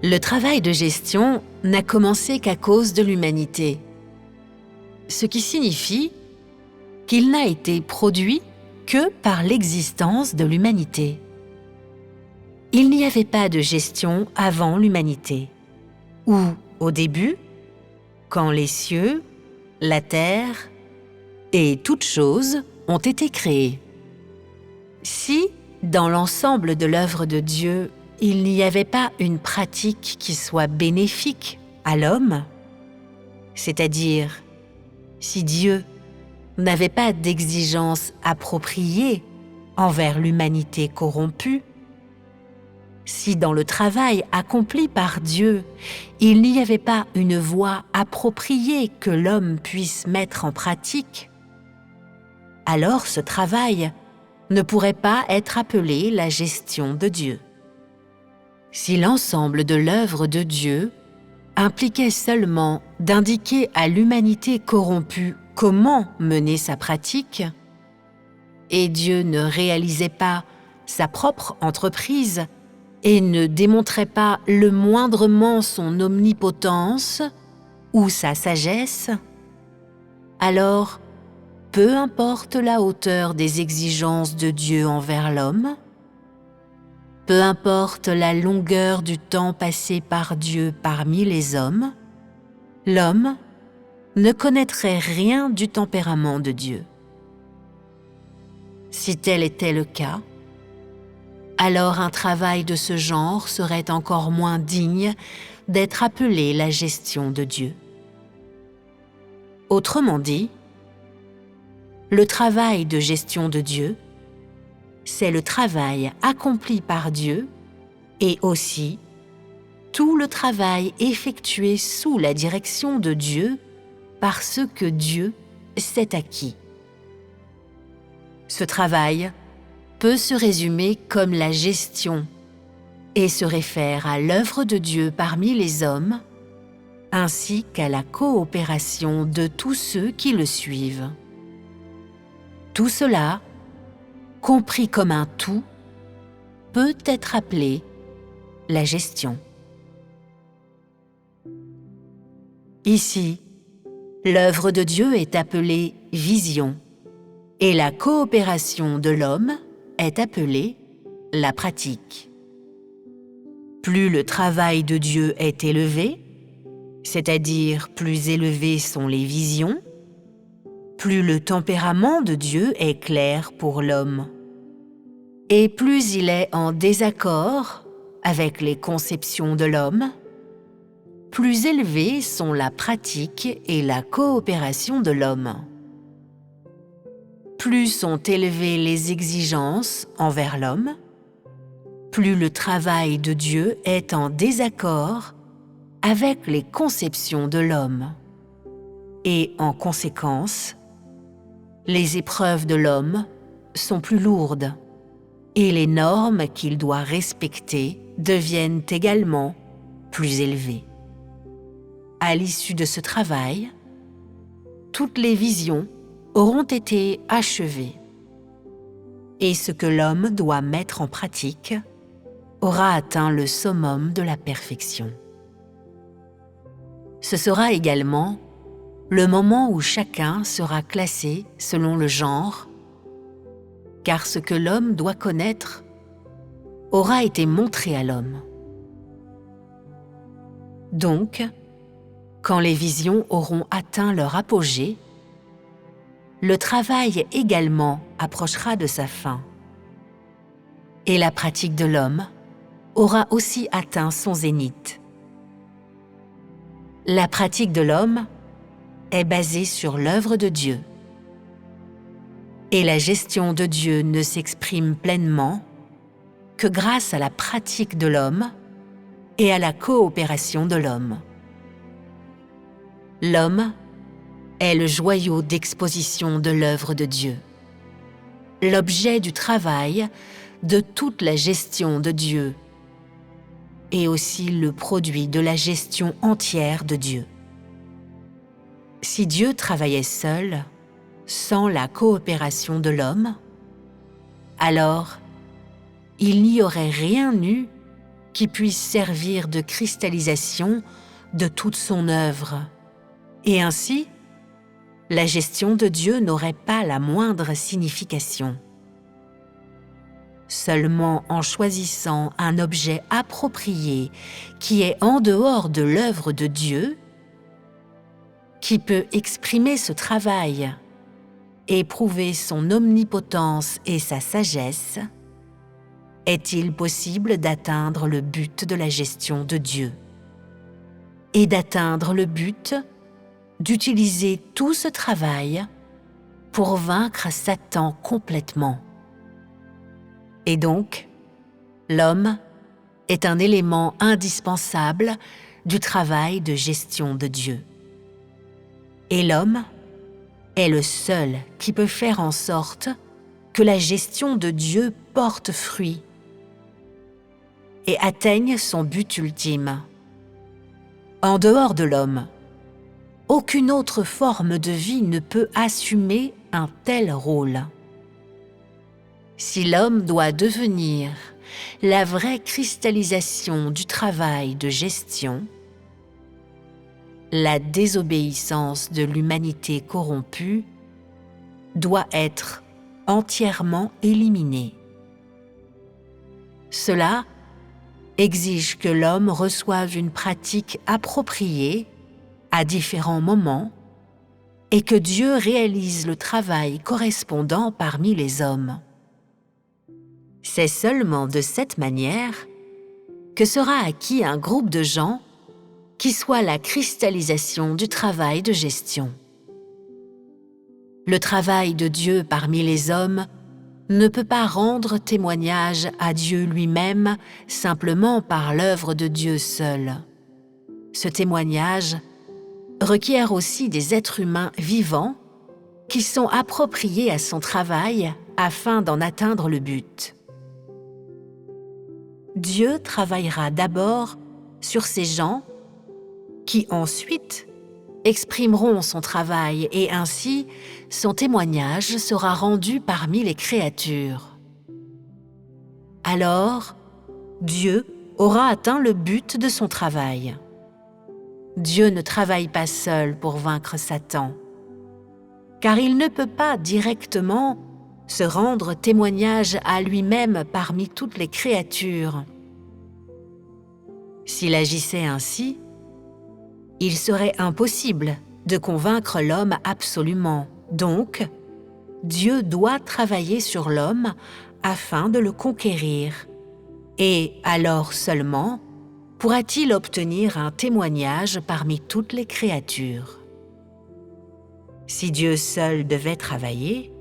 Le travail de gestion n'a commencé qu'à cause de l'humanité, ce qui signifie qu'il n'a été produit que par l'existence de l'humanité. Il n'y avait pas de gestion avant l'humanité, ou au début, quand les cieux, la terre et toutes choses ont été créées. Si, dans l'ensemble de l'œuvre de Dieu, il n'y avait pas une pratique qui soit bénéfique à l'homme, c'est-à-dire si Dieu n'avait pas d'exigence appropriée envers l'humanité corrompue, si dans le travail accompli par Dieu, il n'y avait pas une voie appropriée que l'homme puisse mettre en pratique, alors ce travail ne pourrait pas être appelé la gestion de Dieu. Si l'ensemble de l'œuvre de Dieu impliquait seulement d'indiquer à l'humanité corrompue comment mener sa pratique, et Dieu ne réalisait pas sa propre entreprise et ne démontrait pas le moindrement son omnipotence ou sa sagesse, alors, peu importe la hauteur des exigences de Dieu envers l'homme, peu importe la longueur du temps passé par Dieu parmi les hommes, l'homme ne connaîtrait rien du tempérament de Dieu. Si tel était le cas, alors un travail de ce genre serait encore moins digne d'être appelé la gestion de Dieu. Autrement dit, le travail de gestion de Dieu, c'est le travail accompli par Dieu et aussi tout le travail effectué sous la direction de Dieu par ce que Dieu s'est acquis. Ce travail peut se résumer comme la gestion et se réfère à l'œuvre de Dieu parmi les hommes ainsi qu'à la coopération de tous ceux qui le suivent. Tout cela, compris comme un tout, peut être appelé la gestion. Ici, l'œuvre de Dieu est appelée vision et la coopération de l'homme est appelée la pratique. Plus le travail de Dieu est élevé, c'est-à-dire plus élevées sont les visions, plus le tempérament de Dieu est clair pour l'homme, et plus il est en désaccord avec les conceptions de l'homme, plus élevées sont la pratique et la coopération de l'homme. Plus sont élevées les exigences envers l'homme, plus le travail de Dieu est en désaccord avec les conceptions de l'homme. Et en conséquence, les épreuves de l'homme sont plus lourdes et les normes qu'il doit respecter deviennent également plus élevées. À l'issue de ce travail, toutes les visions auront été achevées et ce que l'homme doit mettre en pratique aura atteint le summum de la perfection. Ce sera également le moment où chacun sera classé selon le genre, car ce que l'homme doit connaître aura été montré à l'homme. Donc, quand les visions auront atteint leur apogée, le travail également approchera de sa fin, et la pratique de l'homme aura aussi atteint son zénith. La pratique de l'homme est basée sur l'œuvre de Dieu, et la gestion de Dieu ne s'exprime pleinement que grâce à la pratique de l'homme et à la coopération de l'homme. L'homme est le joyau d'exposition de l'œuvre de Dieu, l'objet du travail de toute la gestion de Dieu et aussi le produit de la gestion entière de Dieu. Si Dieu travaillait seul, sans la coopération de l'homme, alors il n'y aurait rien eu qui puisse servir de cristallisation de toute son œuvre. Et ainsi, la gestion de Dieu n'aurait pas la moindre signification. Seulement en choisissant un objet approprié qui est en dehors de l'œuvre de Dieu, qui peut exprimer ce travail et prouver son omnipotence et sa sagesse, est-il possible d'atteindre le but de la gestion de Dieu et d'atteindre le but d'utiliser tout ce travail pour vaincre Satan complètement. Et donc, l'homme est un élément indispensable du travail de gestion de Dieu. Et l'homme est le seul qui peut faire en sorte que la gestion de Dieu porte fruit et atteigne son but ultime. En dehors de l'homme, aucune autre forme de vie ne peut assumer un tel rôle. Si l'homme doit devenir la vraie cristallisation du travail de gestion, la désobéissance de l'humanité corrompue doit être entièrement éliminée. Cela exige que l'homme reçoive une pratique appropriée à différents moments et que Dieu réalise le travail correspondant parmi les hommes. C'est seulement de cette manière que sera acquis un groupe de gens qui soit la cristallisation du travail de gestion. Le travail de Dieu parmi les hommes ne peut pas rendre témoignage à Dieu lui-même simplement par l'œuvre de Dieu seul. Ce témoignage requiert aussi des êtres humains vivants qui sont appropriés à son travail afin d'en atteindre le but. Dieu travaillera d'abord sur ces gens qui ensuite exprimeront son travail et ainsi son témoignage sera rendu parmi les créatures. Alors, Dieu aura atteint le but de son travail. Dieu ne travaille pas seul pour vaincre Satan, car il ne peut pas directement se rendre témoignage à lui-même parmi toutes les créatures. S'il agissait ainsi, il serait impossible de convaincre l'homme absolument. Donc, Dieu doit travailler sur l'homme afin de le conquérir. Et alors seulement pourra-t-il obtenir un témoignage parmi toutes les créatures. Si Dieu seul devait travailler,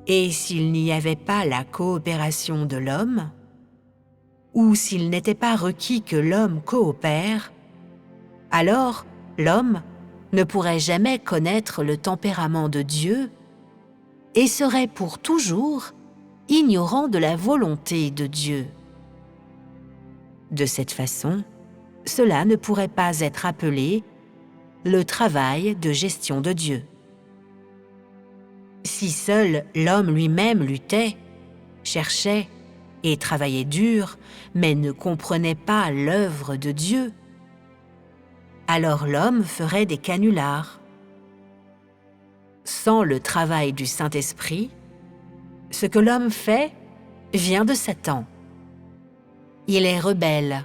et s'il n'y avait pas la coopération de l'homme, ou s'il n'était pas requis que l'homme coopère, alors l'homme ne pourrait jamais connaître le tempérament de Dieu et serait pour toujours ignorant de la volonté de Dieu. De cette façon, cela ne pourrait pas être appelé le travail de gestion de Dieu. Si seul l'homme lui-même luttait, cherchait et travaillait dur, mais ne comprenait pas l'œuvre de Dieu, alors l'homme ferait des canulars. Sans le travail du Saint-Esprit, ce que l'homme fait vient de Satan. Il est rebelle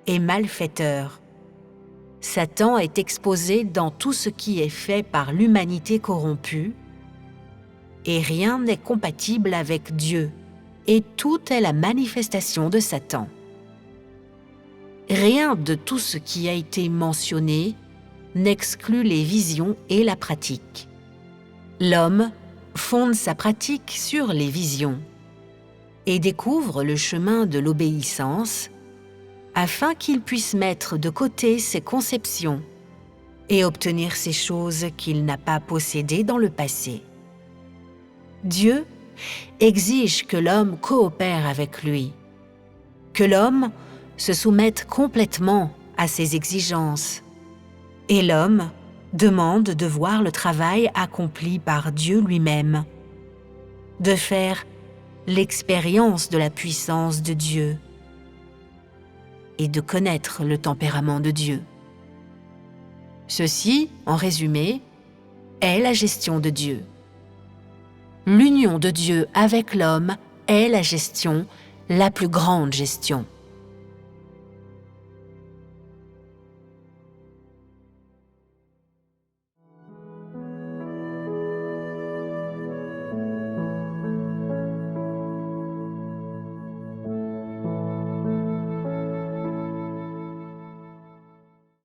et malfaiteur. Satan est exposé dans tout ce qui est fait par l'humanité corrompue, et rien n'est compatible avec Dieu, et tout est la manifestation de Satan. Rien de tout ce qui a été mentionné n'exclut les visions et la pratique. L'homme fonde sa pratique sur les visions et découvre le chemin de l'obéissance afin qu'il puisse mettre de côté ses conceptions et obtenir ces choses qu'il n'a pas possédées dans le passé. Dieu exige que l'homme coopère avec lui, que l'homme se soumette complètement à ses exigences, et l'homme demande de voir le travail accompli par Dieu lui-même, de faire l'expérience de la puissance de Dieu. et de connaître le tempérament de Dieu. Ceci, en résumé, est la gestion de Dieu. L'union de Dieu avec l'homme est la gestion, la plus grande gestion.